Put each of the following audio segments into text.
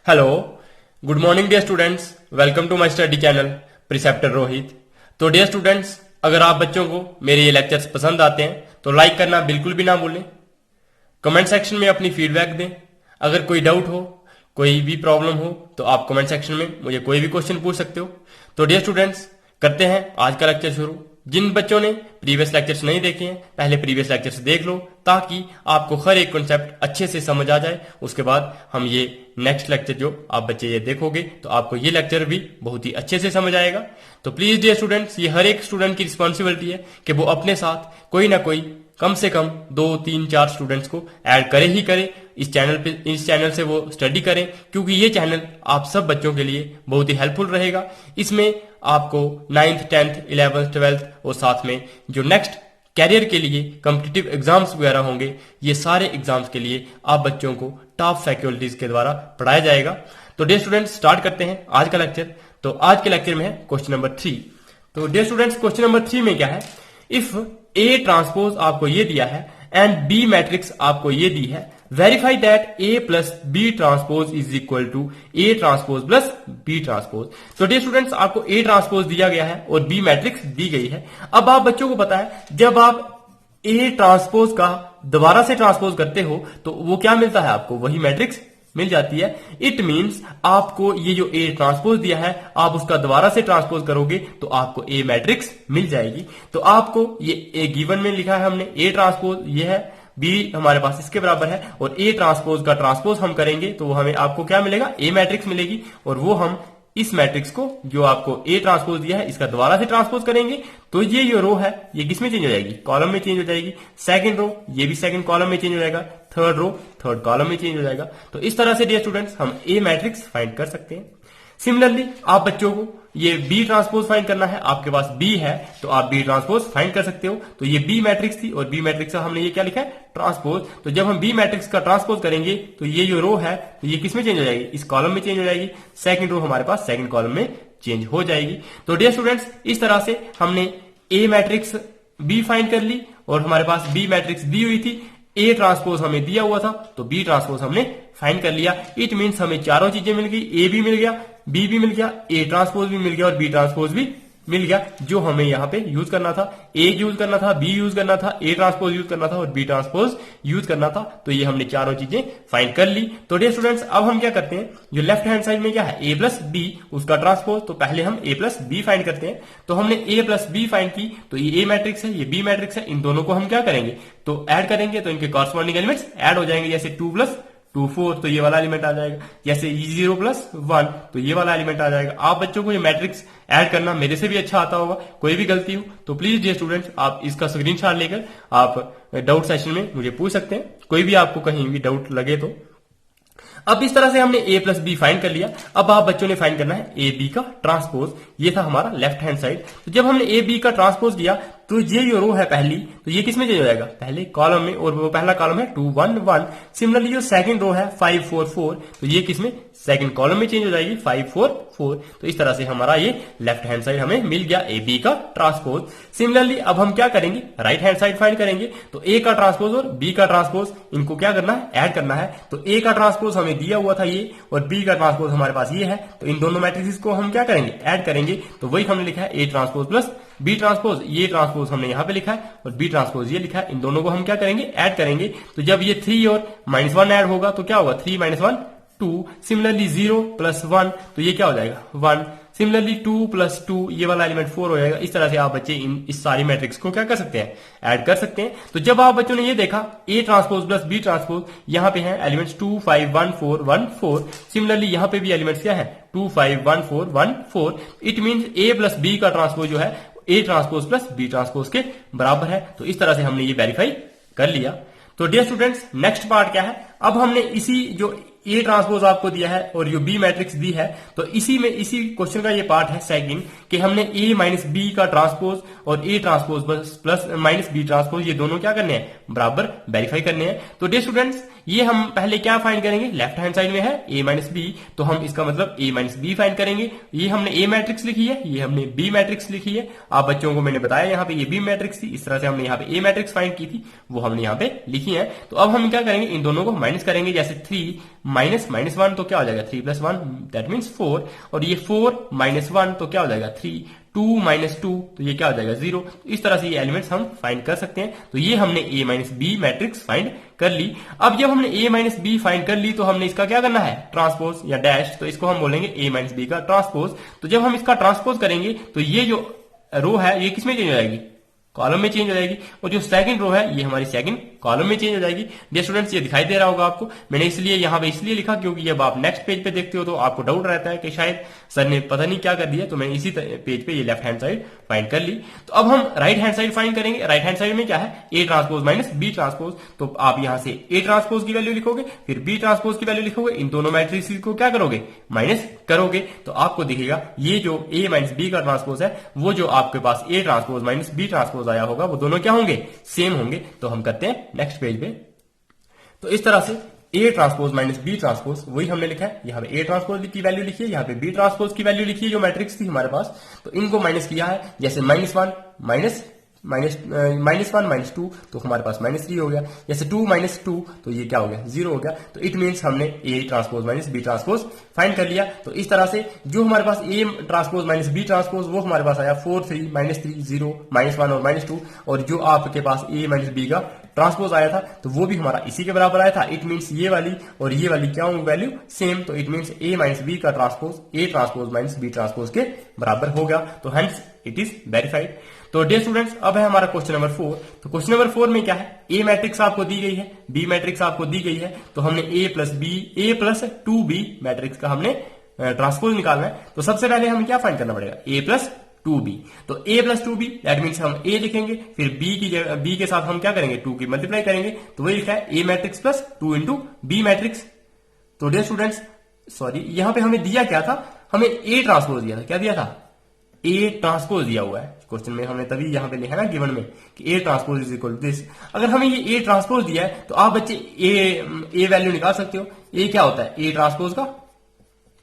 Hello, good morning dear students. Welcome to my study channel preceptor Rohit. तो dear students, अगर आप बच्चों को मेरे ये लेक्चर्स पसंद आते हैं तो लाइक करना बिल्कुल भी ना भूलें। कमेंट सेक्शन में अपनी फीडबैक दें। अगर कोई डाउट हो, कोई भी प्रॉब्लम हो तो आप कमेंट सेक्शन में मुझे कोई भी क्वेश्चन पूछ सकते हो। तो डियर स्टूडेंट्स, करते हैं आज का लेक्चर शुरू। जिन बच्चों ने प्रीवियस लेक्चर्स नहीं देखे हैं, पहले प्रीवियस लेक्चर्स देख लो ताकि आपको हर एक कॉन्सेप्ट अच्छे से समझ आ जाए। उसके बाद हम ये नेक्स्ट लेक्चर जो आप बच्चे ये देखोगे तो आपको ये लेक्चर भी बहुत ही अच्छे से समझ आएगा। तो प्लीज डियर स्टूडेंट्स, ये हर एक स्टूडेंट की रिस्पॉन्सिबिलिटी है कि वो अपने साथ कोई ना कोई कम से कम 2, 3, 4 स्टूडेंट्स को ऐड करे ही करे इस चैनल से वो स्टडी करें, क्योंकि ये चैनल आप सब बच्चों के लिए बहुत ही हेल्पफुल रहेगा। इसमें आपको 9th, 10th, 11th, 12th और साथ में जो नेक्स्ट कैरियर के लिए कॉम्पिटिटिव एग्जाम्स वगैरह होंगे, ये सारे एग्जाम्स के लिए आप बच्चों को टॉप फैकल्टीज के द्वारा पढ़ाया जाएगा। तो डियर स्टूडेंट्स, स्टार्ट करते हैं आज का लेक्चर। तो आज के लेक्चर में है क्वेश्चन नंबर 3। तो डियर स्टूडेंट्स, क्वेश्चन नंबर 3 में क्या है, इफ ए ट्रांसपोज आपको ये दिया है एंड बी मैट्रिक्स आपको ये दी है, verify that A plus B transpose is equal to A transpose plus B transpose. तो डियर स्टूडेंट्स, आपको ए ट्रांसपोज दिया गया है और बी मैट्रिक्स दी गई है। अब आप बच्चों को पता है, जब आप ए ट्रांसपोज का दोबारा से ट्रांसपोज करते हो तो वो क्या मिलता है, आपको वही मैट्रिक्स मिल जाती है। इट मीन्स आपको ये जो ए ट्रांसपोज दिया है, आप उसका दोबारा से ट्रांसपोज करोगे तो आपको ए मैट्रिक्स मिल जाएगी। तो आपको ये ए गिवन में लिखा है हमने, ए ट्रांसपोज ये है, बी हमारे पास इसके बराबर है, और ए ट्रांसपोज का ट्रांसपोज हम करेंगे तो हमें आपको क्या मिलेगा, ए मैट्रिक्स मिलेगी। और वो हम इस मैट्रिक्स को जो आपको ए ट्रांसपोज दिया है इसका दोबारा से ट्रांसपोज करेंगे तो ये जो रो है ये किस में चेंज हो जाएगी, कॉलम में चेंज हो जाएगी। सेकंड रो ये भी सेकंड कॉलम में चेंज हो जाएगा, थर्ड रो थर्ड कॉलम में चेंज हो जाएगा। तो इस तरह से डियर स्टूडेंट्स हम ए मैट्रिक्स फाइंड कर सकते हैं। सिमिलरली आप बच्चों को ये बी ट्रांसपोज फाइंड करना है, आपके पास बी है तो आप बी ट्रांसपोज फाइंड कर सकते हो। तो ये बी मैट्रिक्स थी और बी मैट्रिक्स का हमने ये क्या लिखा है, ट्रांसपोज। तो जब हम बी मैट्रिक्स का ट्रांसपोज करेंगे तो ये जो रो है तो ये किस में चेंज हो जाएगी, इस कॉलम में चेंज हो जाएगी। सेकंड रो हमारे पास सेकंड कॉलम में चेंज हो जाएगी। तो डियर स्टूडेंट्स, इस तरह से हमने ए मैट्रिक्स बी फाइंड कर ली और हमारे पास बी मैट्रिक्स दी हुई थी, ए ट्रांसपोज हमें दिया हुआ था तो बी ट्रांसपोज हमने फाइंड कर लिया। इट मीन्स हमें चारों चीजें मिल गई, ए भी मिल गया, बी भी मिल गया, ए ट्रांसपोज भी मिल गया और बी ट्रांसपोज भी मिल गया। जो हमें यहाँ पे यूज करना था, ए यूज करना था, बी यूज करना था, ए ट्रांसपोज यूज करना था और बी ट्रांसपोज यूज करना था। तो ये हमने चारों चीजें फाइंड कर ली। तो डियर स्टूडेंट्स, अब हम क्या करते हैं, जो लेफ्ट हैंड साइड में क्या है, ए प्लस बी उसका ट्रांसपोज, तो पहले हम ए प्लस बी फाइंड करते हैं। तो हमने ए प्लस बी फाइंड की, तो ये ए मैट्रिक्स है, ये बी मैट्रिक्स है, इन दोनों को हम क्या करेंगे, तो ऐड करेंगे तो इनके कॉरस्पॉन्डिंग एलिमेंट्स ऐड हो जाएंगे। जैसे 2 + 2 4 तो ये वाला एलिमेंट आ जाएगा, जैसे 0 + 1 तो ये वाला एलिमेंट आ जाएगा। आप बच्चों को ये मैट्रिक्स ऐड करना मेरे से भी अच्छा आता होगा, कोई भी गलती हो तो प्लीज डियर स्टूडेंट्स आप इसका स्क्रीनशॉट लेकर आप डाउट सेशन में मुझे पूछ सकते हैं, कोई भी आपको कहीं भी डाउट लगे तो। अब इस तरह से हमने ए प्लस बी फाइंड कर लिया। अब आप बच्चों ने फाइंड करना है ए बी का ट्रांसपोज, ये था हमारा लेफ्ट हैंड साइड। तो जब हमने ए बी का ट्रांसपोज किया तो ये जो रो है पहली, तो ये किसमें चेंज हो जाएगा, पहले कॉलम में, और वो पहला कॉलम है 2 1 1। सिमिलरली जो सेकंड रो है 5 4 4 तो ये किसमें, सेकंड कॉलम में चेंज हो जाएगी 5 4 4। तो इस तरह से हमारा ये लेफ्ट हैंड साइड हमें मिल गया ए बी का ट्रांसपोज। सिमिलरली अब हम क्या करेंगे, राइट हैंड साइड फाइंड करेंगे। तो ए का ट्रांसपोज और बी का ट्रांसपोज इनको क्या करना है, ऐड करना है। तो ए का ट्रांसपोज हमें दिया हुआ था ये, और बी का ट्रांसपोज हमारे पास ये है, तो इन दोनों मैट्रिक्स को हम क्या करेंगे, ऐड करेंगे। तो वही हमने लिखा है A transpose plus B transpose, ये ट्रांसपोज हमने यहाँ पे लिखा है और बी ट्रांसपोज ये लिखा है, इन दोनों को हम क्या करेंगे, ऐड करेंगे। तो जब ये 3 और -1 ऐड होगा तो क्या होगा, 3 - 1 2। सिमिलरली 0 + 1 तो ये क्या हो जाएगा 1। सिमिलरली 2 + 2 ये वाला एलिमेंट 4 हो जाएगा। इस तरह से आप बच्चे इस सारी मैट्रिक्स को क्या कर सकते हैं, ऐड कर सकते हैं। तो जब आप बच्चों ने ये देखा A transpose plus B transpose, यहाँ पे है एलिमेंट्स 2 5 1 4 1 4। सिमिलरली यहाँ पे भी एलिमेंट्स क्या है, 2 5 1 4 1 4। It means A plus B का ट्रांसपोज जो है A transpose plus B transpose के बराबर है। तो इस तरह से हमने ये वेरीफाई कर लिया। तो डियर स्टूडेंट्स, नेक्स्ट पार्ट क्या है, अब हमने इसी जो ए ट्रांसपोज आपको दिया है और जो बी मैट्रिक्स दी है, तो इसी क्वेश्चन का ये पार्ट है सेकंड, कि हमने ए माइनस बी का ट्रांसपोज और A transpose plus minus B transpose ये दोनों क्या करने हैं, बराबर वेरीफाई करने हैं। तो डियर स्टूडेंट्स, ये हम पहले क्या फाइंड करेंगे, लेफ्ट हैंड साइड में है a माइनस बी, तो हम इसका मतलब a माइनस बी फाइंड करेंगे। ये हमने a मैट्रिक्स लिखी है, ये हमने b मैट्रिक्स लिखी है। आप बच्चों को मैंने बताया यहाँ पे ये b मैट्रिक्स थी, इस तरह से हमने यहाँ पे a मैट्रिक्स फाइंड की थी, वो हमने यहाँ पे लिखी है। तो अब हम क्या करेंगे, इन दोनों को माइनस करेंगे। जैसे 3 माइनस माइनस 1 तो क्या हो जाएगा 3 प्लस 1 दैट मीन्स 4, और ये 4 माइनस 1 तो क्या हो जाएगा 3, 2 माइनस 2 तो ये क्या हो जाएगा 0। तो इस तरह से ये एलिमेंट्स हम फाइंड कर सकते हैं। तो ये हमने a minus B matrix find कर ली। अब जब हमने a माइनस बी फाइंड कर ली तो हमने इसका क्या करना है, ट्रांसपोज या डैश, तो इसको हम बोलेंगे a माइनस बी का ट्रांसपोज। तो जब हम इसका ट्रांसपोज करेंगे तो ये जो रो है ये किसमें चेंज हो जाएगी, कॉलम में चेंज हो जाएगी, और जो सेकंड रो है ये हमारी सेकंड कॉलम में चेंज हो जाएगी। डियर स्टूडेंट्स ये दिखाई दे रहा होगा आपको, मैंने इसलिए यहाँ पे इसलिए लिखा क्योंकि जब आप नेक्स्ट पेज पे देखते हो तो आपको डाउट रहता है कि शायद सर ने पता नहीं क्या कर दिया, तो मैंने इसी पेज पे ये लेफ्ट हैंड साइड फाइंड कर ली। तो अब हम राइट हैंड साइड फाइंड करेंगे। राइट हैंड साइड में क्या है, A transpose minus B transpose. तो आप यहां से ए ट्रांसपोज की वैल्यू लिखोगे, फिर बी ट्रांसपोज की वैल्यू लिखोगे, इन दोनों मैट्रिक्स को क्या करोगे, माइनस करोगे। तो आपको दिखेगा ये जो ए माइनस बी का ट्रांसपोज है, वो जो आपके पास A transpose minus B transpose आया होगा, वो दोनों क्या होंगे, सेम होंगे। तो हम करते हैं नेक्स्ट पेज पे। तो इस तरह से A transpose minus B transpose वही हमने लिखा है। यहाँ पे ए ट्रांसपोज की वैल्यू लिखी है, यहाँ पे बी ट्रांसपोज की वैल्यू लिखी है जो मैट्रिक्स थी हमारे पास, तो इनको माइनस किया है। जैसे माइनस 1 माइनस 1 माइनस 2 तो हमारे पास माइनस 3 हो गया। जैसे 2 माइनस 2 तो ये क्या हो गया, 0 हो गया। तो इट मीन्स हमने A transpose minus B transpose find कर लिया। तो इस तरह से जो हमारे पास A transpose minus B transpose वो हमारे पास आया 4 3 माइनस 3 0 माइनस 1 और माइनस 2, और जो आपके पास ए माइनस बी का ट्रांसपोज आया था तो वो भी हमारा इसी के बराबर आया था। इट मीन्स ये वाली और ये वाली क्या होंगी वैल्यू, सेम। तो it means A minus B का transpose A transpose minus B transpose के बराबर हो गया। तो हेंस इट इज वेरीफाइड। तो डियर स्टूडेंट्स अब है हमारा क्वेश्चन नंबर 4। तो क्वेश्चन नंबर 4 में क्या है, ए मैट्रिक्स आपको दी गई है, बी मैट्रिक्स आपको दी गई है, तो हमने ए प्लस 2b मैट्रिक्स का हमने ट्रांसपोज निकालना है। तो सबसे पहले हमें क्या फाइंड करना पड़ेगा, a प्लस 2b। तो a plus 2b that means हम a लिखेंगे, फिर b के साथ हम क्या करेंगे 2 की मल्टीप्लाई करेंगे। तो वही लिखा है a matrix plus 2 into b matrix. तो डियर स्टूडेंट्स सॉरी यहां पे हमें दिया क्या था, हमें a ट्रांसपोज दिया था। क्या दिया था, a ट्रांसपोज दिया हुआ है क्वेश्चन में, हमने तभी यहां पे लिखा ना गिवन में कि a transpose is equal to this. अगर हमें ये a ट्रांसपोज दिया है तो आप बच्चे a वैल्यू निकाल सकते हो। a क्या होता है, a ट्रांसपोज का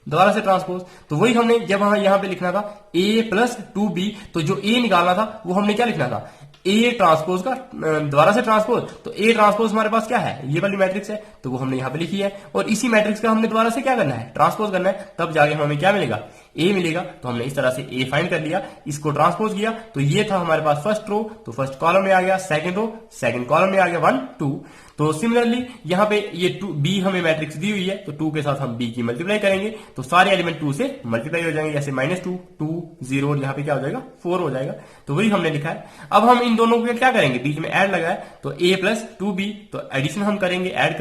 दोबारा से ट्रांसपोज। तो वही हमने जब हमें यहां पे लिखना था a प्लस 2b, तो जो a निकालना था वो हमने क्या लिखना था, ए ट्रांसपोज का दोबारा से ट्रांसपोज। तो ए ट्रांसपोज हमारे पास क्या है, ये वाली मैट्रिक्स है, तो वो हमने यहां पे लिखी है, और इसी मैट्रिक्स का हमने दोबारा से क्या करना है, ट्रांसपोज करना है, तब जाके हमें क्या मिलेगा, ए मिलेगा। तो हमने इस तरह से ए फाइंड कर लिया, इसको ट्रांसपोज किया, तो ये था हमारे पास फर्स्ट रो, तो फर्स्ट कॉलम में आ गया, सेकंड रो सेकंड कॉलम में आ गया 1 2। तो सिमिलरली यहाँ पे ये बी हमें मैट्रिक्स दी हुई है, तो 2 के साथ हम बी की मल्टीप्लाई करेंगे, तो सारे एलिमेंट 2 से मल्टीप्लाई हो जाएंगे। जैसे -2 2 0 और यहाँ पे क्या हो जाएगा 4 हो जाएगा। तो वही हमने लिखा है। अब हम इन दोनों को क्या करेंगे, बीच में ऐड लगा है, तो a प्लस 2b, तो एडिशन हम करेंगे, ऐड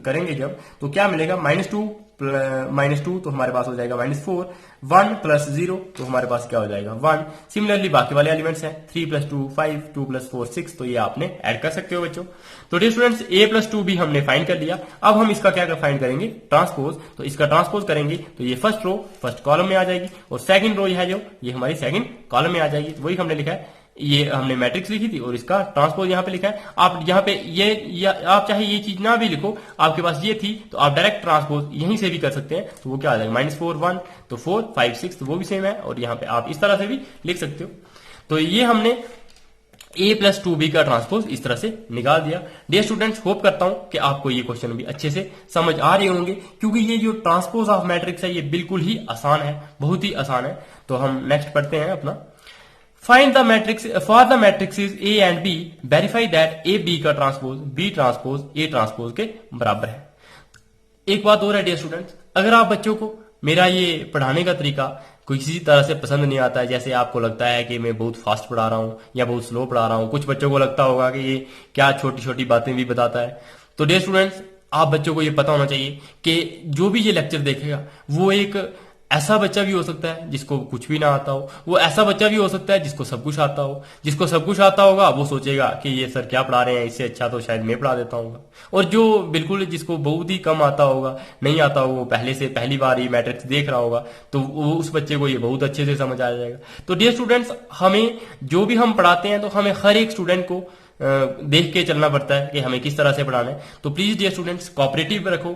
करेंगे जब, तो क्या मिलेगा -2 तो हमारे पास हो जाएगा -4, 1 प्लस 0 तो हमारे पास क्या हो जाएगा 1। सिमिलरली बाकी वाले एलिमेंट्स हैं 3 प्लस 2 5 2 प्लस 4 6, तो ये आपने ऐड कर सकते हो बच्चों। तो dear students a plus 2b हमने फाइंड कर लिया। अब हम इसका क्या फाइंड करेंगे, ट्रांसपोज। तो इसका ट्रांसपोज करेंगे तो ये फर्स्ट रो फर्स्ट कॉलम में आ जाएगी, और सेकंड रो है जो ये हमारी सेकंड कॉलम में आ जाएगी। तो वही हमने लिखा है, ये हमने मैट्रिक्स लिखी थी और इसका ट्रांसपोज यहाँ पे लिखा है। आप यहाँ पे आप चाहे ये चीज ना भी लिखो, आपके पास ये थी तो आप डायरेक्ट ट्रांसपोज यहीं से भी कर सकते हैं। तो वो क्या आ जाएगा -4 1, तो 4 5 6, तो वो भी सेम है, और यहाँ पे आप इस तरह से भी लिख सकते हो। तो ये हमने a प्लस 2b का ट्रांसपोज इस तरह से निकाल दिया। डियर स्टूडेंट्स होप करता हूं कि आपको ये क्वेश्चन भी अच्छे से समझ आ रहे होंगे, क्योंकि ये जो ट्रांसपोज ऑफ मैट्रिक्स है ये बिल्कुल ही आसान है, बहुत ही आसान है। तो हम नेक्स्ट पढ़ते हैं अपना, find the matrix for the matrixes a and b, verify that a b का transpose b transpose a transpose के बराबर है। एक बात और है डियर स्टूडेंट्स, अगर आप बच्चों को मेरा ये पढ़ाने का तरीका किसी तरह से पसंद नहीं आता है, जैसे आपको लगता है कि मैं बहुत फास्ट पढ़ा रहा हूं या बहुत स्लो पढ़ा रहा हूं, कुछ बच्चों को लगता होगा कि ये क्या छोटी छोटी बातें भी बताता है, तो डियर स्टूडेंट्स आप बच्चों को ये पता होना चाहिए कि जो भी ये लेक्चर देखेगा वो एक ऐसा बच्चा भी हो सकता है जिसको कुछ भी ना आता हो, वो ऐसा बच्चा भी हो सकता है जिसको सब कुछ आता हो। जिसको सब कुछ आता होगा वो सोचेगा कि ये सर क्या पढ़ा रहे हैं, इससे अच्छा तो शायद मैं पढ़ा देता हूँ। और जो बिल्कुल जिसको बहुत ही कम आता होगा, नहीं आता होगा, वो पहली बार ये मैट्रिक्स देख रहा होगा, तो उस बच्चे को ये बहुत अच्छे से समझ आ जाएगा। तो डियर स्टूडेंट्स हमें जो भी हम पढ़ाते हैं तो हमें हर एक स्टूडेंट को देख के चलना पड़ता है कि हमें किस तरह से पढ़ाना है। तो प्लीज डियर स्टूडेंट्स कोऑपरेटिव रखो।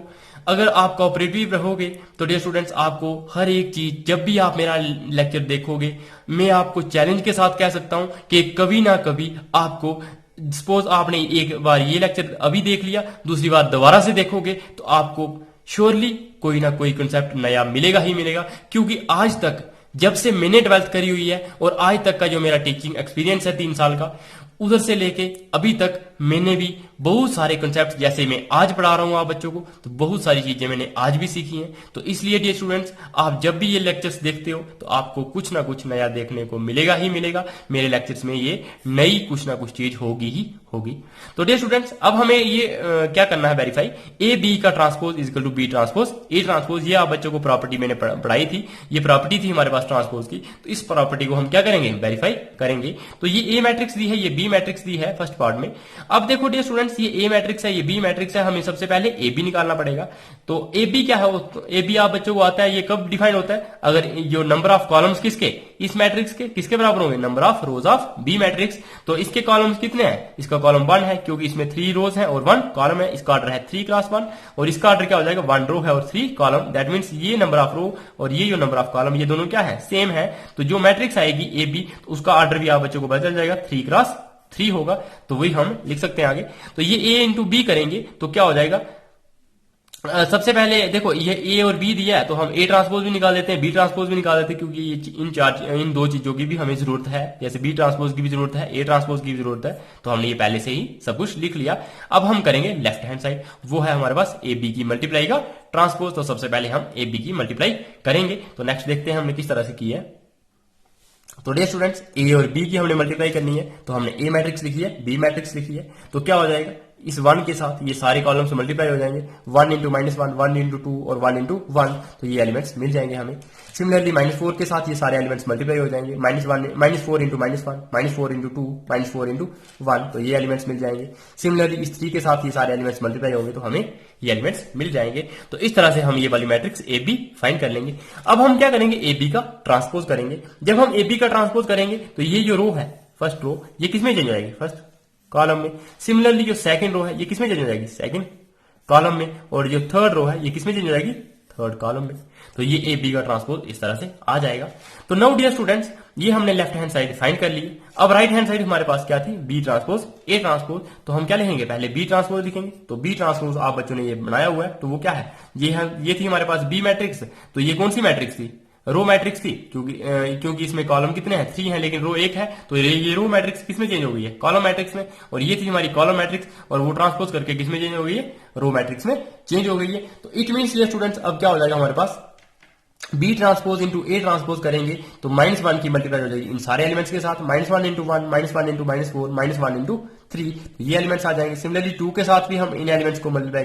अगर आप कोऑपरेटिव रहोगे तो डियर स्टूडेंट्स आपको हर एक चीज, जब भी आप मेरा लेक्चर देखोगे, मैं आपको चैलेंज के साथ कह सकता हूं कि कभी ना कभी आपको, सपोज आपने एक बार ये लेक्चर अभी देख लिया, दूसरी बार दोबारा से देखोगे तो आपको श्योरली कोई ना कोई कंसेप्ट नया मिलेगा ही मिलेगा। क्योंकि आज तक जब से मैंने 12th करी हुई है और आज तक का जो मेरा टीचिंग एक्सपीरियंस है 3 साल का, उधर से लेके अभी तक मैंने भी बहुत सारे कंसेप्ट, जैसे मैं आज पढ़ा रहा हूं आप बच्चों को, तो बहुत सारी चीजें मैंने आज भी सीखी हैं। तो इसलिए डियर स्टूडेंट्स आप जब भी ये लेक्चर्स देखते हो तो आपको कुछ ना कुछ नया देखने को मिलेगा ही मिलेगा। मेरे लेक्चर्स में ये नई कुछ ना कुछ चीज होगी ही होगी। तो डियर स्टूडेंट्स अब हमें ये क्या करना है, वेरीफाई ए बी का transpose is equal to B transpose A transpose. ये आप बच्चों को प्रॉपर्टी मैंने पढ़ाई थी, ये प्रॉपर्टी थी हमारे पास ट्रांसपोज की। तो इस प्रॉपर्टी को हम क्या करेंगे, वेरीफाई करेंगे। तो ये ए मैट्रिक्स दी है, ये बी मैट्रिक्स दी है फर्स्ट पार्ट में। अब देखो डियर स्टूडेंट्स ये ए मैट्रिक्स है, ये बी मैट्रिक्स है, हमें सबसे पहले ए बी निकालना पड़ेगा। तो ए बी क्या है, ए बी आप बच्चों को आता है, ये कब डिफाइन होता है, अगर जो नंबर ऑफ कॉलम्स किसके, इस मैट्रिक्स के किसके बराबर होंगे, number of rows of B matrix. तो इसके कॉलम्स कितने हैं, इसका कॉलम 1 है क्योंकि इसमें 3 रोज है और 1 कॉलम है। इसका ऑर्डर है 3 क्रॉस 1 और इसका ऑर्डर क्या हो जाएगा, 1 रो है और 3 कॉलम। दैट मीन्स ये नंबर ऑफ रो और ये जो नंबर ऑफ कॉलम, ये दोनों क्या है, सेम है। तो जो मैट्रिक्स आएगी ए बी, तो उसका ऑर्डर भी आप बच्चों को बदल जाएगा, 3 क्रॉस 3 होगा। तो वही हम लिख सकते हैं आगे। तो ये ए इंटू बी करेंगे तो क्या हो जाएगा, सबसे पहले देखो ये ए और बी दिया है तो हम ए ट्रांसपोज भी निकाल देते हैं, बी ट्रांसपोज भी निकाल देते हैं, क्योंकि ये इन दो चीजों की भी हमें जरूरत है। जैसे बी ट्रांसपोज की भी जरूरत है, ए ट्रांसपोज की भी जरूरत है, तो हमने ये पहले से ही सब कुछ लिख लिया। अब हम करेंगे लेफ्ट हैंड साइड, वो है हमारे पास ए बी की मल्टीप्लाई का ट्रांसपोज। तो सबसे पहले हम ए बी की मल्टीप्लाई करेंगे। तो नेक्स्ट देखते हैं हमने किस तरह से की है। तो डियर स्टूडेंट्स ए और बी की हमने मल्टीप्लाई करनी है, तो हमने ए मैट्रिक्स लिखी है, बी मैट्रिक्स लिखी है। तो क्या हो जाएगा, इस 1 के साथ ये सारे कॉलम से मल्टीप्लाई हो जाएंगे, 1 इंटू -1, 1 इंटू 2 और 1 इंटू 1। तो ये एलिमेंट्स मिल जाएंगे हमें। सिमिलरली -4 के साथ ये सारे एलिमेंट्स मल्टीप्लाई हो जाएंगे, -4 इंटू -1, -4 इंटू 2, -4 इंटू 1। तो ये एलिमेंट्स मिल जाएंगे। सिमिलरली इस 3 के साथ ये सारे एलिमेंट्स मल्टीप्लाई होंगे तो हमें ये एलिमेंट्स मिल जाएंगे। तो इस तरह से हम ये वाली मैट्रिक्स ए बी फाइंड कर लेंगे। अब हम क्या करेंगे, ए बी का ट्रांसपोज करेंगे। जब हम ए बी का ट्रांसपोज करेंगे तो ये जो रो है, फर्स्ट रो, ये किसमें चेंज हो जाएगी, फर्स्ट कॉलम में। सिमिलरली जो सेकंड रो है ये किसमें चेंज हो जाएगी, सेकंड कॉलम में। और जो थर्ड रो है ये किसमें चेंज हो जाएगी, थर्ड कॉलम में। तो ये ए बी का ट्रांसपोज इस तरह से आ जाएगा। तो नाउ डियर स्टूडेंट्स ये हमने लेफ्ट हैंड साइड फाइंड कर ली। अब राइट हैंड साइड हमारे पास क्या थी, बी ट्रांसपोज ए ट्रांसपोज। तो हम क्या लिखेंगे, पहले बी ट्रांसपोज लिखेंगे। तो बी ट्रांसपोज आप बच्चों ने ये बनाया हुआ है, तो वो क्या है, ये थी हमारे पास बी मैट्रिक्स। तो ये कौन सी मैट्रिक्स थी, रो मैट्रिक्स थी, क्योंकि इसमें कॉलम कितने हैं, 3 हैं, लेकिन रो 1 है। तो ये रो मैट्रिक्स किसमें चेंज हो गई है, कॉलम मैट्रिक्स में। और ये थी हमारी कॉलम मैट्रिक्स, और वो ट्रांसपोज करके किसमें चेंज हो गई है, रो मैट्रिक्स में चेंज हो गई है। तो इट मीन्स ये स्टूडेंट्स अब क्या हो जाएगा हमारे पास, B transpose into A transpose करेंगे तो -1 की मल्टीप्लाई हो जाएगी इन सारे एलिमेंट्स के साथ, -1 इंटू 1, -1 इंटू -4, -1 इंटू 3। ये एलिमेंट्स आ जाएंगे। सिमिलरली 2 के साथ भी हम इन एलिमेंट्स को मल्टीप्लाई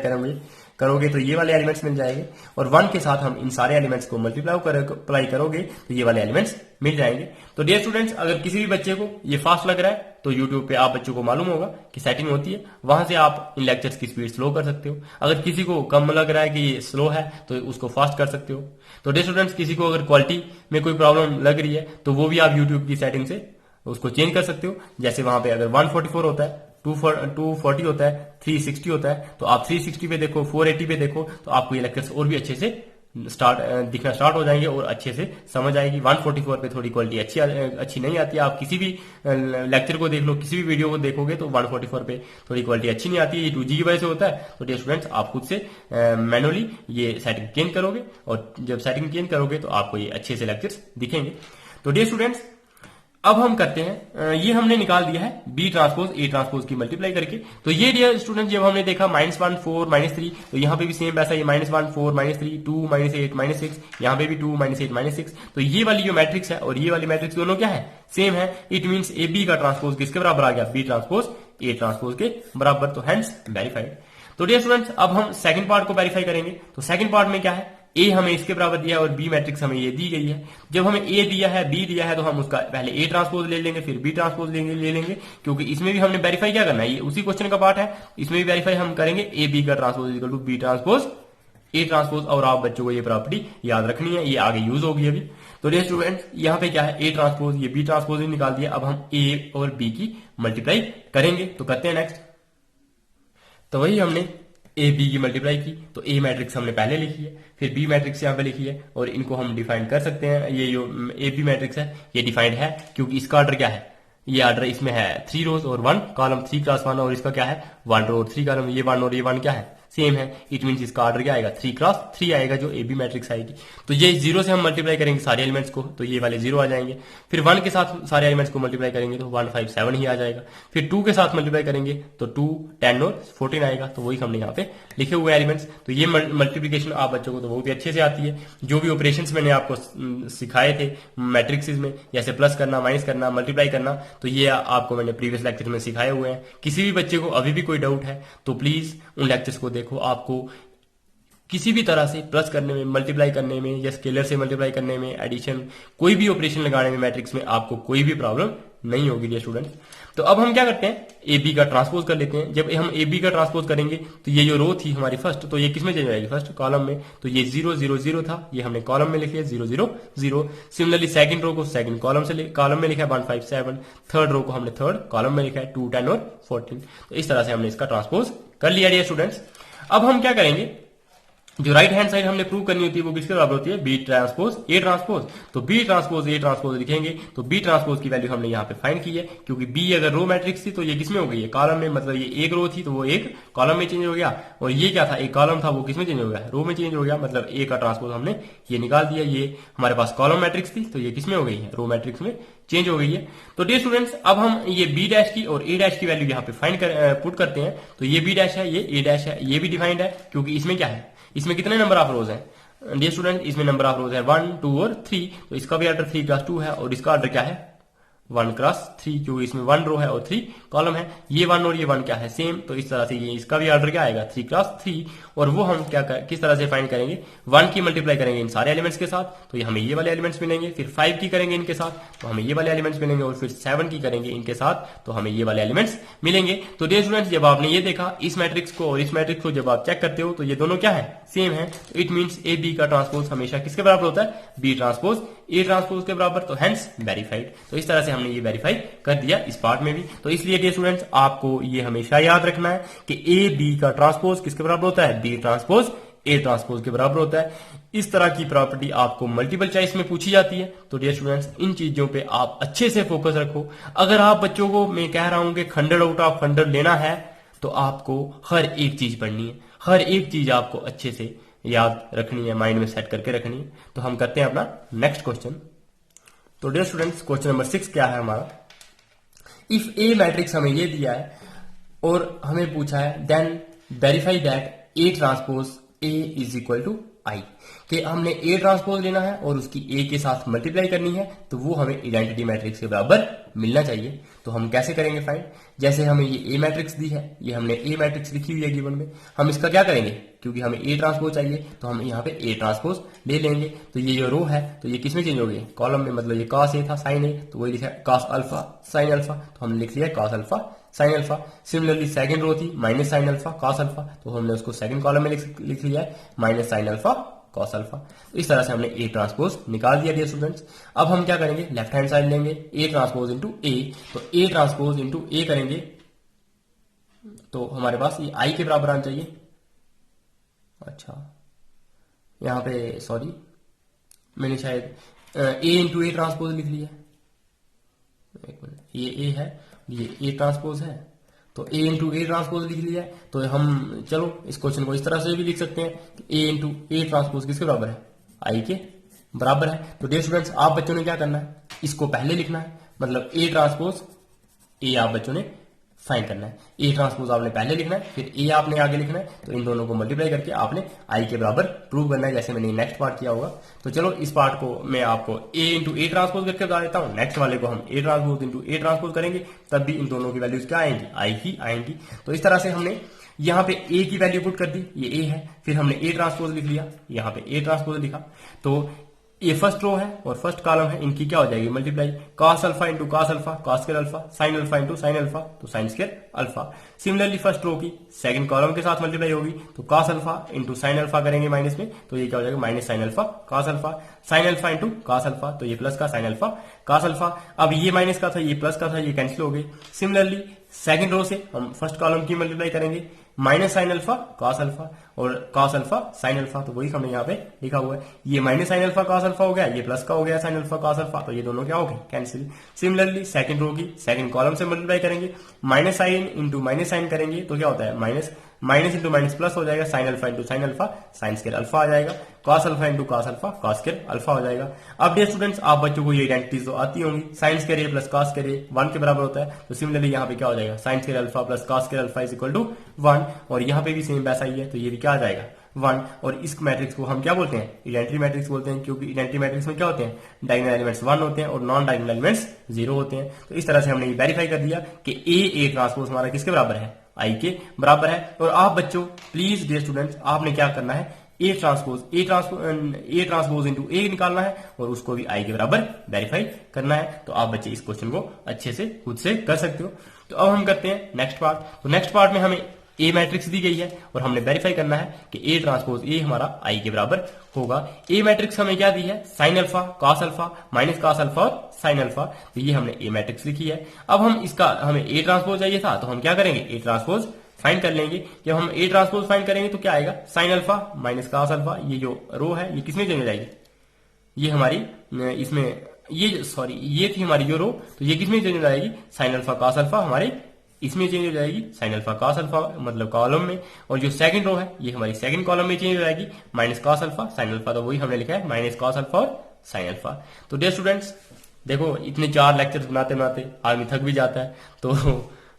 करोगे तो ये वाले एलिमेंट्स मिल जाएंगे। और 1 के साथ हम इन सारे एलिमेंट्स को मल्टीप्लाई करोगे तो ये वाले एलिमेंट्स मिल जाएंगे। तो डियर स्टूडेंट्स अगर किसी भी बच्चे को ये फास्ट लग रहा है तो यूट्यूब पे आप बच्चों को मालूम होगा कि सेटिंग होती है, वहां से आप इन लेक्चर्स की स्पीड स्लो कर सकते हो। अगर किसी को कम लग रहा है कि ये स्लो है तो उसको फास्ट कर सकते हो। तो डियर स्टूडेंट्स किसी को अगर क्वालिटी में कोई प्रॉब्लम लग रही है तो वो भी आप यूट्यूब की सेटिंग से उसको चेंज कर सकते हो। जैसे वहां पे अगर 144 होता है, 240 होता है, 360 होता है, तो आप 360 पे देखो, 480 पे देखो, तो आपको ये लेक्चर्स और भी अच्छे से दिखना स्टार्ट हो जाएंगे और अच्छे से समझ आएगी। 144 पे थोड़ी क्वालिटी अच्छी नहीं आती है। आप किसी भी लेक्चर को देख लो, किसी भी वीडियो को देखोगे तो 144 पे थोड़ी क्वालिटी अच्छी नहीं आती है। ये 2G की वजह से होता है। तो डियर स्टूडेंट्स आप खुद से मैनुअली ये सेटिंग चेंज करोगे, और जब सेटिंग चेंज करोगे तो आपको ये अच्छे से लेक्चर्स दिखेंगे। तो डियर स्टूडेंट्स अब हम करते हैं, ये हमने निकाल दिया है बी ट्रांसपोज ए ट्रांसपोज की मल्टीप्लाई करके। तो ये डियर स्टूडेंट जब हमने देखा -1 4 -3, तो यहाँ पे भी सेम वैसा ये -1 4 -3 2 -8 -6, यहाँ पे भी 2 -8 -6। तो ये वाली जो मैट्रिक्स है और ये वाली मैट्रिक्स दोनों क्या है, सेम है। इट मीन्स ए बी का ट्रांसपोज किसके बराबर आ गया, बी ट्रांसपोज ए ट्रांसपोज के बराबर। तो हेंस वेरीफाइड। तो डियर स्टूडेंट्स अब हम सेकंड पार्ट को वेरीफाई करेंगे। तो सेकंड पार्ट में क्या है, ए हमें इसके बराबर दिया है और बी मैट्रिक्स हमें ये दी गई है। जब हमें ए दिया है, बी दिया है, तो हम उसका पहले ए ट्रांसपोज ले लेंगे, फिर बी ट्रांसपोज ले लेंगे, क्योंकि इसमें भी हमने वेरीफाई क्या करना है, ये उसी क्वेश्चन का पार्ट है। इसमें भी वेरीफाई हम करेंगे ए बी का transpose equal to B transpose A transpose, और आप बच्चों को ये प्रॉपर्टी याद रखनी है, ये आगे यूज होगी अभी। तो डियर स्टूडेंट्स यहाँ पे क्या है, ए ट्रांसपोज, ये बी ट्रांसपोज निकाल दिया। अब हम ए और बी की मल्टीप्लाई करेंगे, तो करते हैं नेक्स्ट। तो वही हमने ए बी की मल्टीप्लाई की, तो ए मैट्रिक्स हमने पहले लिखी है, फिर बी मैट्रिक्स यहाँ पे लिखी है, और इनको हम डिफाइन कर सकते हैं। ये जो ए बी मैट्रिक्स है ये डिफाइंड है, क्योंकि इसका ऑर्डर क्या है, ये ऑर्डर इसमें है 3 रोज और 1 कॉलम, 3 क्रॉस 1, और इसका क्या है 1 रो और 3 कॉलम। ये 1 और ये 1 क्या है, सेम है। इट मीन इसका ऑर्डर क्या आएगा 3 क्रॉस 3 आएगा, जो ए बी मैट्रिक्स आएगी। तो ये 0 से हम मल्टीप्लाई करेंगे सारे एलिमेंट्स को, तो ये वाले 0 आ जाएंगे। फिर 1 के साथ सारे एलिमेंट्स को मल्टीप्लाई करेंगे तो 1 5 7 ही आ जाएगा। फिर 2 के साथ मल्टीप्लाई करेंगे तो 2 10 और 14 आएगा। तो वही हमने यहाँ पे लिखे हुए एलिमेंट्स। तो ये मल्टीप्लीकेशन आप बच्चों को तो बहुत ही अच्छे से आती है। जो भी ऑपरेशंस मैंने आपको सिखाए थे मैट्रिक्स में, जैसे प्लस करना, माइनस करना, मल्टीप्लाई करना, तो ये आपको मैंने प्रीवियस लेक्चर में सिखाए हुए हैं। किसी भी बच्चे को अभी भी कोई डाउट है तो प्लीज उन लेक्चर्स को देखो। आपको किसी भी तरह से प्लस करने में, मल्टीप्लाई करने में, या स्केलर से मल्टीप्लाई करने में, एडिशन, कोई भी ऑपरेशन लगाने में मैट्रिक्स में आपको कोई भी प्रॉब्लम नहीं होगी डियर स्टूडेंट्स। तो अब हम क्या करते हैं, ए बी का ट्रांसपोज कर लेते हैं। जब हम ए बी का ट्रांसपोज करेंगे तो ये जो रो थी हमारी फर्स्ट, तो ये किसमें चेंज हो जाएगी, फर्स्ट कॉलम में। तो ये 0 0 0 था, ये हमने कॉलम में लिख लिया 0 0 0। सिमिलरली सेकंड रो को सेकंड कॉलम में लिखा है 1 5 7। थर्ड रो को हमने थर्ड कॉलम में लिखा है 2 10 और 14। तो इस तरह से हमने इसका ट्रांसपोज कर लिया डियर स्टूडेंट्स। अब हम क्या करेंगे, जो राइट हैंड साइड हमने प्रूव करनी होती है वो किसके बराबर होती है, बी ट्रांसपोज ए ट्रांसपोज। तो बी ट्रांसपोज ए ट्रांसपोज लिखेंगे, तो बी ट्रांसपोज की वैल्यू हमने यहाँ पे फाइंड की है, क्योंकि बी अगर रो मैट्रिक्स थी तो ये किसमें हो गई है, कॉलम में। मतलब ये एक रो थी तो वो एक कॉलम में चेंज हो गया, और ये क्या था, एक कॉलम था वो किसमें चेंज हो गया, रो में चेंज हो गया। मतलब ए का ट्रांसपोज हमने ये निकाल दिया। ये हमारे पास कॉलम मैट्रिक्स थी तो ये किसमें हो गई है, रो मैट्रिक्स में चेंज हो गई है। तो डियर स्टूडेंट्स अब हम ये बी डैश की और ए डैश की वैल्यू यहाँ पे फाइंड पुट करते हैं। तो ये बी डैश है, ये ए डैश है, ये भी डिफाइंड है, क्योंकि इसमें क्या है, इसमें कितने नंबर ऑफ रोज हैं डियर स्टूडेंट, इसमें नंबर ऑफ रोज है 1 2 और 3। तो इसका भी ऑर्डर 3 क्रॉस 2 है, और इसका ऑर्डर क्या है 1 क्रॉस 3, क्योंकि इसमें 1 रो है और 3 कॉलम है। ये 1 और ये 1 क्या है, सेम। तो इस तरह से ये इसका भी ऑर्डर क्या आएगा 3 क्रॉस 3। और वो हम किस तरह से फाइंड करेंगे, 1 की मल्टीप्लाई करेंगे इन सारे एलिमेंट्स के साथ तो ये हमें ये वाले एलिमेंट्स मिलेंगे। फिर 5 की करेंगे इनके साथ तो हमें ये वाले एलिमेंट्स मिलेंगे, और फिर 7 की करेंगे इनके साथ तो हमें ये वाले एलिमेंट्स मिलेंगे। तो डियर स्टूडेंट्स जब आपने ये देखा, इस मैट्रिक्स को और इस मैट्रिक्स को जब आप चेक करते हो तो ये दोनों क्या है, सेम है। तो इट मीन्स ए बी का ट्रांसपोज हमेशा किसके बराबर होता है, बी ट्रांसपोज ए ट्रांसपोज के बराबर। तो हेंस वेरीफाइड। तो इस तरह से हमने ये वेरीफाई कर दिया इस पार्ट में भी। तो इसलिए डियर स्टूडेंट्स आपको ये हमेशा याद रखना है कि ए बी का ट्रांसपोज किसके बराबर होता है, बी ट्रांसपोज ए ट्रांसपोज के बराबर होता है। इस तरह की प्रॉपर्टी आपको मल्टीपल चॉइस में पूछी जाती है। तो डियर स्टूडेंट्स इन चीजों पे आप अच्छे से फोकस रखो। अगर आप बच्चों को मैं कह रहा हूं कि 100 आउट ऑफ 100 लेना है तो आपको हर एक चीज पढ़नी है, हर एक चीज आपको अच्छे से याद रखनी है, माइंड में सेट करके रखनी है। तो हम करते हैं अपना नेक्स्ट क्वेश्चन। तो डियर स्टूडेंट्स क्वेश्चन नंबर 6 क्या है हमारा, इफ ए मैट्रिक्स हमें ये दिया है और हमें पूछा है then verify that A transpose A is equal to I, कि हमने ए ट्रांसपोज लेना है और उसकी ए के साथ मल्टीप्लाई करनी है, तो वो हमें आइडेंटिटी मैट्रिक्स के बराबर मिलना चाहिए। तो हम कैसे करेंगे फाइंड, जैसे हमें ये ए मैट्रिक्स दी है, ये हमने ए मैट्रिक्स लिखी हुई है गिवन में, हम इसका क्या करेंगे, क्योंकि हमें ए ट्रांसपोज चाहिए तो हम यहाँ पे ए ट्रांसपोज ले लेंगे। तो ये जो रो है तो ये किसमें चेंज हो गई, कॉलम में। मतलब ये कॉस ए था साइन ए, तो वही लिखा है कॉस अल्फा साइन अल्फा, तो हमने लिख लिया cos alpha sine alpha. Similarly second row थी minus sine alpha cos alpha, तो हमने उसको सेकंड कॉलम में लिख लिया है minus sine alpha cos alpha. तो इस तरह से हमने ए ट्रांसपोज निकाल दिया डियर स्टूडेंट्स। अब हम क्या करेंगे, लेफ्ट हैंड साइड लेंगे ए ट्रांसपोज इंटू ए, तो ए ट्रांसपोज इंटू ए करेंगे तो हमारे पास ये आई के बराबर आना चाहिए। अच्छा यहां पे सॉरी मैंने शायद ए इंटू ए ट्रांसपोज लिख लिया, एक मिनट, ये ए है, ये ए ट्रांसपोज है, तो ए इंटू ए ट्रांसपोज लिख लिया है। तो हम चलो इस क्वेश्चन को इस तरह से भी लिख सकते हैं कि ए इंटू ए ट्रांसपोज किसके बराबर है, आई के बराबर है। तो डियर स्टूडेंट्स आप बच्चों ने क्या करना है, इसको पहले लिखना है, मतलब ए ट्रांसपोज ए आप बच्चों ने फाइंड करना है। ए ट्रांसपोज आपने पहले लिखना है, फिर ए आपने आगे लिखना है, तो इन दोनों को मल्टीप्लाई करके आपने आई के बराबर प्रूव करना है, जैसे मैंने नेक्स्ट पार्ट किया होगा। तो चलो इस पार्ट को मैं आपको ए इंटू ए ट्रांसपोज करके बता देता हूं, नेक्स्ट वाले को हम A transpose into A transpose करेंगे, तब भी इन दोनों की वैल्यूज क्या आएंगी, आई ही आएंगी। तो इस तरह से हमने यहाँ पे ए की वैल्यू पुट कर दी, ये ए है, फिर हमने ए ट्रांसपोज लिख लिया, यहाँ पे ए ट्रांसपोज लिखा। तो ये फर्स्ट रो है और फर्स्ट कॉलम है, इनकी क्या हो जाएगी multiply, cos alpha into cos alpha, cos square alpha, sin alpha into sin alpha, तो sin square alpha. Similarly first row की सेकंड कॉलम के साथ मल्टीप्लाई होगी, तो cos alpha into sin alpha करेंगे माइनस में, तो ये क्या हो जाएगा minus sin alpha cos alpha, sin alpha into cos alpha, तो ये प्लस का sin अल्फा cos अल्फा। अब ये माइनस का था, ये प्लस का था, ये कैंसिल हो गए। सिमिलरली सेकंड रो से हम फर्स्ट कॉलम की मल्टीप्लाई करेंगे, minus sine alpha cos alpha और cos अल्फा sin अल्फा, तो वही हमने यहाँ पे लिखा हुआ है। ये minus sine alpha cos alpha हो गया, ये प्लस का हो गया sin अल्फा cos अल्फा, तो ये दोनों क्या हो गए कैंसिल। सिमिलरली सेकंड रो की सेकंड कॉलम से मल्टीप्लाई करेंगे, minus sine into minus sine करेंगे, तो क्या होता है minus minus into minus plus हो जाएगा, sine alpha into sine alpha, sine square alpha आ जाएगा, cos alpha into cos alpha, cos square alpha हो जाएगा। अब डियर स्टूडेंट्स आप बच्चों को ये आइडेंटिटीज तो आती होंगी, साइन स्क्वायर ए प्लस cos स्क्वायर ए 1 के बराबर होता है, तो सिमिलरली यहाँ पे क्या हो जाएगा sine square alpha plus cos square alpha is equal to 1, और यहाँ पे भी सेम वैसा ही है, तो ये भी क्या आ जाएगा 1। और इस मैट्रिक्स को हम क्या बोलते हैं इडेंटिटी मैट्रिक्स बोलते हैं, क्योंकि इडेंटिटी मैट्रिक्स में क्या होते हैं डायगोनल एलिमेंट्स 1 होते हैं और नॉन डायगोनल एलिमेंट्स 0 होते हैं। तो इस तरह से हमने ये वेरीफाई कर दिया कि ए ट्रांसपोज हमारा किसके बराबर है, आई के बराबर है। और आप बच्चों प्लीज डियर स्टूडेंट्स आपने क्या करना है ए ट्रांसपोज इंटू ए निकालना है और उसको भी आई के बराबर वेरीफाई करना है। तो आप बच्चे इस क्वेश्चन को अच्छे से खुद से कर सकते हो। तो अब हम करते हैं नेक्स्ट पार्ट। तो नेक्स्ट पार्ट में हमें ए मैट्रिक्स दी गई है और हमने वेरीफाई करना है कि ए ट्रांसपोज ए हमारा आई के बराबर होगा। ए मैट्रिक्स हमें क्या दी है sign alpha cos alpha minus cos alpha और साइन अल्फा, तो ये हमने ए मैट्रिक्स लिखी है। अब हम इसका हमें ए ट्रांसपोज चाहिए था, तो हम क्या करेंगे ए ट्रांसपोज फाइंड कर लेंगे। जब हम ए ट्रांसपोज फाइंड करेंगे तो क्या आएगा sine alpha minus cos alpha, ये जो रो है ये किसमें चेंज हो जाएगी, ये हमारी इसमें ये थी हमारी जो रो, तो ये किसमें चेंज हो जाएगी साइन अल्फा cos अल्फा हमारे इसमें चेंज हो जाएगी साइन अल्फा cos अल्फा मतलब कॉलम में, और जो सेकंड रो है ये हमारी सेकंड कॉलम में चेंज हो जाएगी minus cos alpha sine alpha, तो वही हमने लिखा है माइनस cos अल्फा और साइन अल्फा। तो डियर स्टूडेंट्स देखो इतने 4 लेक्चर्स बनाते बनाते आदमी थक भी जाता है, तो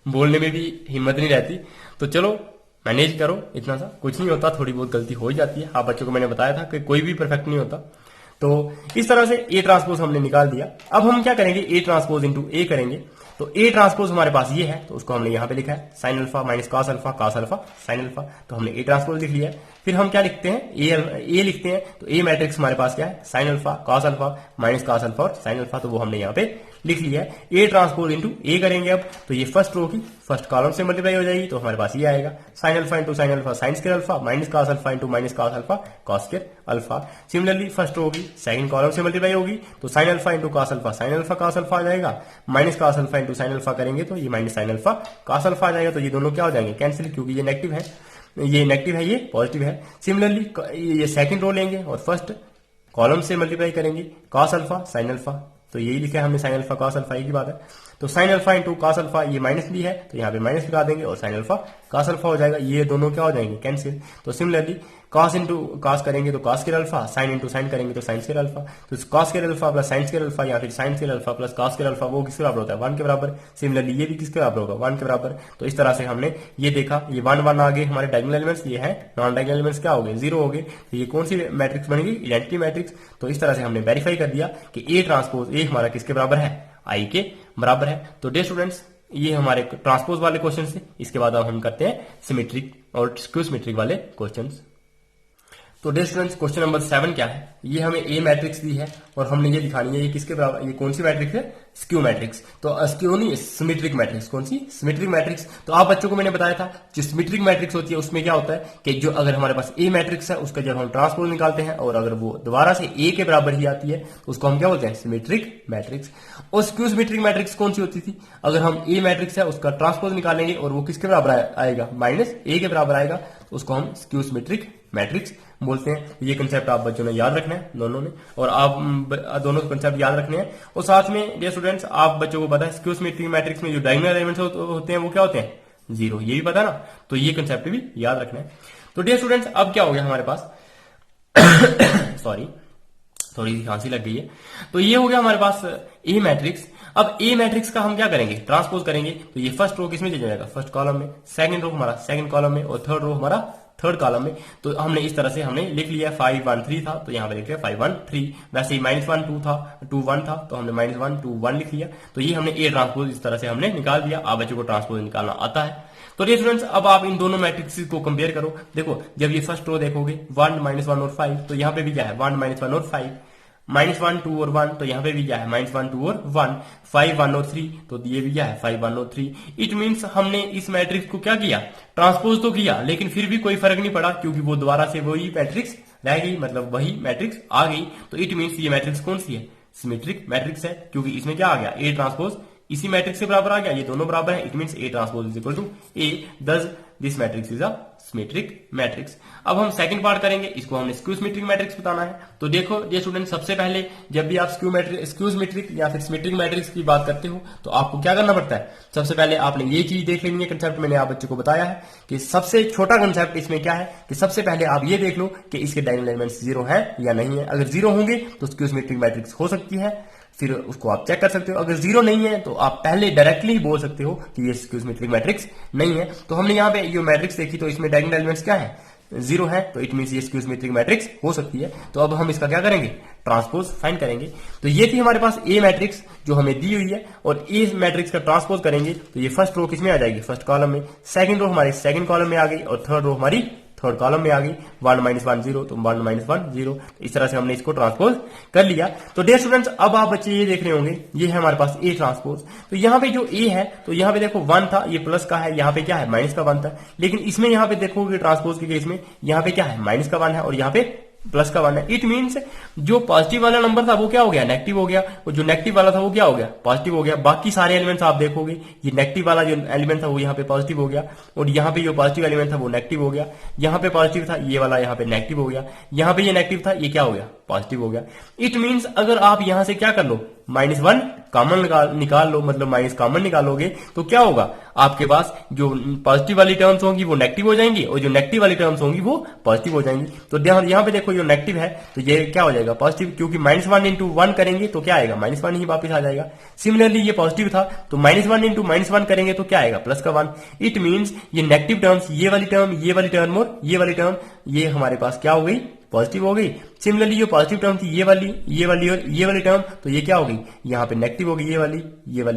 बोलने में भी हिम्मत नहीं रहती। तो चलो मैनेज करो, इतना सा कुछ नहीं होता, थोड़ी बहुत गलती हो ही जाती है। आप बच्चों को मैंने बताया था कि कोई भी परफेक्ट नहीं होता। तो इस तरह से ए ट्रांसपोज हमने निकाल दिया। अब हम क्या करेंगे ए ट्रांसपोज इंटू ए करेंगे। तो ए ट्रांसपोज हमारे पास ये है, तो उसको हमने यहां पे लिखा है sine alpha minus cos alpha sine alpha, तो हमने ए ट्रांसपोज लिख लिया है। फिर हम क्या लिखते हैं ए लिखते हैं, तो ए मैट्रिक्स हमारे पास क्या है sign alpha cos alpha minus cos alpha और साइन अल्फा, तो वो हमने यहाँ पे लिख लिया है। ए ट्रांसपोज इंटू ए करेंगे अब, तो ये फर्स्ट रो की फर्स्ट कॉलम से मल्टीप्लाई हो जाएगी, तो हमारे पास ये आएगा sine alpha into sine alpha sine square alpha minus cos alpha into minus cos alpha cos square alpha. Similarly first row की सेकंड कॉलम से मल्टीप्लाई होगी, तो sine alpha into cos alpha sine alpha cos alpha आ जाएगा, minus cos alpha into sine alpha करेंगे तो ये minus sine alpha cos alpha आ जाएगा, तो ये दोनों क्या हो जाएंगे कैंसिल, क्योंकि ये नेगेटिव है, ये नेगेटिव है, ये पॉजिटिव है। सिमिलरली ये सेकंड रो लेंगे और फर्स्ट कॉलम से मल्टीप्लाई करेंगे cos अल्फा साइन अल्फा, तो यही लिखा है हमने साइन अल्फा cos अल्फा, एक ही बात है। तो sine alpha into cos alpha ये माइनस ली है, तो यहाँ पे माइनस लगा देंगे और साइन अल्फा cos अल्फा हो जाएगा, ये दोनों क्या हो जाएंगे कैंसिल। तो सिमिलरली cos इंटू cos करेंगे तो cos square alpha, sine into sine करेंगे तो साइन स्क्वायर अल्फा, तो cos square alpha plus sign square alpha या फिर sign square alpha plus cos square alpha वो किसके बराबर होता है 1 के बराबर। सिमिलरली ये भी किसके बराबर होगा 1 के बराबर। तो इस तरह से हमने ये देखा, ये 1 1 आ गए हमारे डायगोनल एलिमेंट्स, ये है नॉन डायगोनल एलिमेंट्स क्या हो गए 0 हो गए। तो ये कौन सी मैट्रिक्स बनेगी इडेंटिटी मैट्रिक्स। तो इस तरह से हमने वेरीफाई कर दिया कि ए ट्रांसपोज ए हमारा किसके बराबर है आई के बराबर है। तो डियर स्टूडेंट्स ये हमारे ट्रांसपोज वाले क्वेश्चन थे। इसके बाद अब हम करते हैं सिमेट्रिक और स्क्यू सिमेट्रिक वाले क्वेश्चंस। तो डियर स्टूडेंट्स क्वेश्चन नंबर 7 क्या है, ये हमें ए मैट्रिक्स दी है और हमने ये दिखानी है ये किसके बराबर, ये कौन सी मैट्रिक्स है स्क्यू मैट्रिक्स। तो स्क्यू नहीं सिमेट्रिक मैट्रिक्स, कौन सी सिमेट्रिक मैट्रिक्स। तो आप बच्चों को मैंने बताया था जो सिमेट्रिक मैट्रिक्स होती है उसमें क्या होता है कि जो अगर हमारे पास ए मैट्रिक्स है उसका जब हम ट्रांसपोज निकालते हैं और अगर वो दोबारा से ए के बराबर ही आती है तो उसको हम क्या बोलते हैं सिमेट्रिक मैट्रिक्स। और स्क्यू सिमेट्रिक मैट्रिक्स कौन सी होती थी, अगर हम ए मैट्रिक्स है उसका ट्रांसपोज निकालेंगे और वो किसके बराबर आएगा माइनस ए के बराबर आएगा, तो उसको हम स्क्यू सिमेट्रिक मैट्रिक्स बोलते हैं। ये कंसेप्ट आप बच्चों ने याद रखना है दोनों ने, और आप दोनों कंसेप्ट याद रखने हैं। और साथ में डियर स्टूडेंट्स आप बच्चों को पता है स्क्यू सिमेट्रिक मैट्रिक्स में जो डायगोनल एलिमेंट्स होते हैं वो क्या होते हैं 0, ये भी पता ना, तो ये कंसेप्ट भी याद रखना है। तो डियर स्टूडेंट्स अब क्या हो गया हमारे पास सॉरी थोड़ी सी खांसी लग गई है। तो ये हो गया हमारे पास ए मैट्रिक्स। अब ए मैट्रिक्स का हम क्या करेंगे ट्रांसपोज करेंगे, तो ये फर्स्ट रो किसमें चला जाएगा फर्स्ट कॉलम में, सेकंड रो हमारा सेकंड कॉलम में और थर्ड रो हमारा थर्ड कॉलम में। तो हमने इस तरह से हमने लिख लिया 5 1 3 था तो यहाँ पे लिख लिया 5 1 3, वैसे ही -1 2 था 2 1 था तो हमने -1 2 1 लिख लिया। तो ये हमने ए ट्रांसपोज इस तरह से हमने निकाल दिया। आप बच्चों को ट्रांसपोज निकालना आता है। तो डियर स्टूडेंट्स अब आप इन दोनों मैट्रिक्स को कंपेयर करो। देखो जब ये फर्स्ट रो देखोगे 1 -1 और 5, तो यहाँ पे भी क्या है 1 -1 और 5 -1 2 और 1, तो यहाँ पे भी क्या है -1 2 और 1, 5 1 और 3, तो ये भी क्या है 5 1 और 3। इट मीन्स हमने इस मैट्रिक्स को क्या किया, ट्रांसपोज तो किया, लेकिन फिर भी कोई फर्क नहीं पड़ा क्योंकि वो दोबारा से वही मैट्रिक्स रह गई, मतलब वही मैट्रिक्स आ गई। तो इट मीन्स ये मैट्रिक्स कौन सी है, सिमेट्रिक मैट्रिक्स है, क्योंकि इसमें क्या आ गया, ए ट्रांसपोज इसी मैट्रिक्स से बराबर आ गया, ये दोनों बराबर है। It means A transpose is equal to A, thus this matrix is a symmetric matrix. अब हम सेकंड पार्ट करेंगे, इसको हमने स्क्यू सिमेट्रिक मैट्रिक्स बताना है। तो देखो ये स्टूडेंट, सबसे पहले जब भी आप स्क्यू सिमेट्रिक या फिर सिमेट्रिक मैट्रिक्स की बात करते हो तो आपको क्या करना पड़ता है, सबसे पहले आपने ये चीज देख लेनी है, कंसेप्ट मैंने आप बच्चों को बताया है कि सबसे छोटा कंसेप्ट इसमें क्या है कि सबसे पहले आप ये देख लो कि इसके डायगोनल एलिमेंट्स जीरो है या नहीं है। अगर जीरो होंगे तो स्क्यू सिमेट्रिक मैट्रिक्स हो सकती है, फिर उसको आप चेक कर सकते हो। अगर जीरो नहीं है तो आप पहले डायरेक्टली बोल सकते हो कि ये स्क्यू सिमेट्रिक मैट्रिक्स नहीं है। तो हमने यहाँ पे ये मैट्रिक्स देखी तो इसमें डायगोनल एलिमेंट्स क्या है, जीरो है, तो इट मींस ये स्क्यू सिमेट्रिक मैट्रिक्स हो सकती है। तो अब हम इसका क्या करेंगे, ट्रांसपोज फाइंड करेंगे। तो ये थी हमारे पास ए मैट्रिक्स जो हमें दी हुई है, और ए मैट्रिक्स का ट्रांसपोज करेंगे तो ये फर्स्ट रो किसमें आ जाएगी, फर्स्ट कॉलम में, सेकंड रो हमारी सेकंड कॉलम में आ गई, और थर्ड रो हमारी थर्ड कॉलम में आ गई। 1 -1 0, तो 1 -1 0। इस तरह से हमने इसको ट्रांसपोज कर लिया। तो डियर स्टूडेंट्स, अब आप बच्चे ये देख रहे होंगे, ये है हमारे पास ए ट्रांसपोज। तो यहाँ पे जो ए है, तो यहाँ पे देखो 1 था, ये प्लस का है, यहाँ पे क्या है माइनस का 1 था, लेकिन इसमें यहाँ पे देखोगे ट्रांसपोज के केस में यहाँ पे क्या है माइनस का 1 है और यहाँ पे प्लस का 1 है। इट मीन्स जो पॉजिटिव वाला नंबर था वो क्या हो गया, नेगेटिव हो गया, और जो नेगेटिव वाला था वो क्या हो गया, पॉजिटिव हो गया। बाकी सारे एलिमेंट्स आप देखोगे, ये नेगेटिव वाला जो एलिमेंट था वो यहाँ पे पॉजिटिव हो गया, और यहाँ पे जो पॉजिटिव एलिमेंट था वो नेगेटिव हो गया। यहाँ पे पॉजिटिव था, ये वाला यहाँ पे नेगेटिव हो गया। यहाँ पे ये नेगेटिव था, ये क्या हो गया, पॉजिटिव हो गया। इट मीन्स अगर आप यहां से क्या कर लो, -1 कॉमन निकाल लो, मतलब माइनस कॉमन निकालोगे, तो क्या होगा, आपके पास जो पॉजिटिव वाली टर्म्स होंगी वो नेगेटिव हो जाएंगी, और जो नेगेटिव वाली टर्म्स होंगी वो पॉजिटिव हो जाएंगी। तो यहाँ पे देखो, जो नेगेटिव है तो ये क्या हो जाएगा, पॉजिटिव, क्योंकि -1 इंटू 1 करेंगे तो क्या आएगा, -1 ही वापस आ जाएगा। सिमिलरली ये पॉजिटिव था, तो -1 इंटू -1 करेंगे तो क्या आएगा, प्लस का 1। इट मीन्स ये नेगेटिव टर्म्स, ये वाली टर्म, ये वाली टर्म और ये वाली टर्म, ये हमारे पास क्या हो गई, पॉजिटिव हो गई। सिमिलरली जो पॉजिटिव टर्म थी ये वाली और ये वाली टर्म, तो ये क्या हो गई, यहाँ पे नेगेटिव हो गई, ये वाली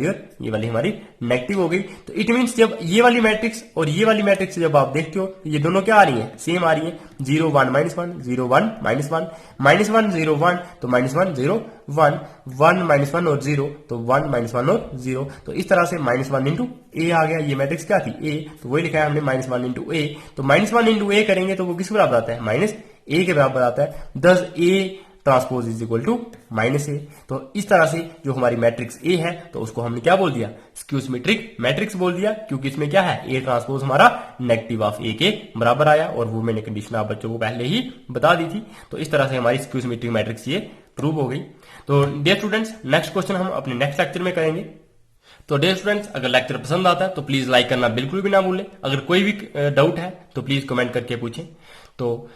और ये वाली हमारी नेगेटिव हो गई। तो इट मीन्स जब ये वाली मैट्रिक्स और ये वाली मैट्रिक्स जब आप देखते हो, ये दोनों क्या आ रही है, सेम आ रही है, 0 1 -1 0 1 -1 -1 0 1, तो -1 0 1 1 -1 और 0, तो 1 -1 और 0। तो इस तरह से -1 इंटू ए आ गया। ये मैट्रिक्स क्या थी, ए, तो वही लिखा है हमने -1 इंटू ए। तो -1 इंटू ए करेंगे तो वो किस बराबर आता है, -a के बराबर आता है। Thus A transpose is equal to -a। तो इस तरह से जो हमारी मैट्रिक्स ए है, तो उसको हमने क्या बोल दिया, स्क्यू सिमेट्रिक मैट्रिक्स बोल दिया, क्योंकि इसमें क्या है, ए ट्रांसपोज हमारा नेगेटिव ऑफ ए के बराबर आया, और वो मैंने कंडीशन आप बच्चों को पहले ही बता दी थी। तो इस तरह से हमारी स्क्यू सिमेट्रिक मैट्रिक्स ये प्रूव हो गई। तो डियर स्टूडेंट्स, नेक्स्ट क्वेश्चन हम अपने नेक्स्ट लेक्चर में करेंगे। तो डियर स्टूडेंट्स, अगर लेक्चर पसंद आता है तो प्लीज लाइक करना बिल्कुल भी ना भूलें। अगर कोई भी डाउट है तो प्लीज कमेंट करके पूछें। तो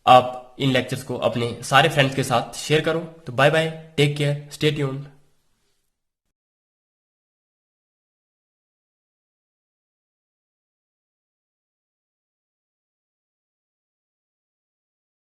आप इन लेक्चर्स को अपने सारे फ्रेंड्स के साथ शेयर करो। तो bye bye, take care, stay tuned.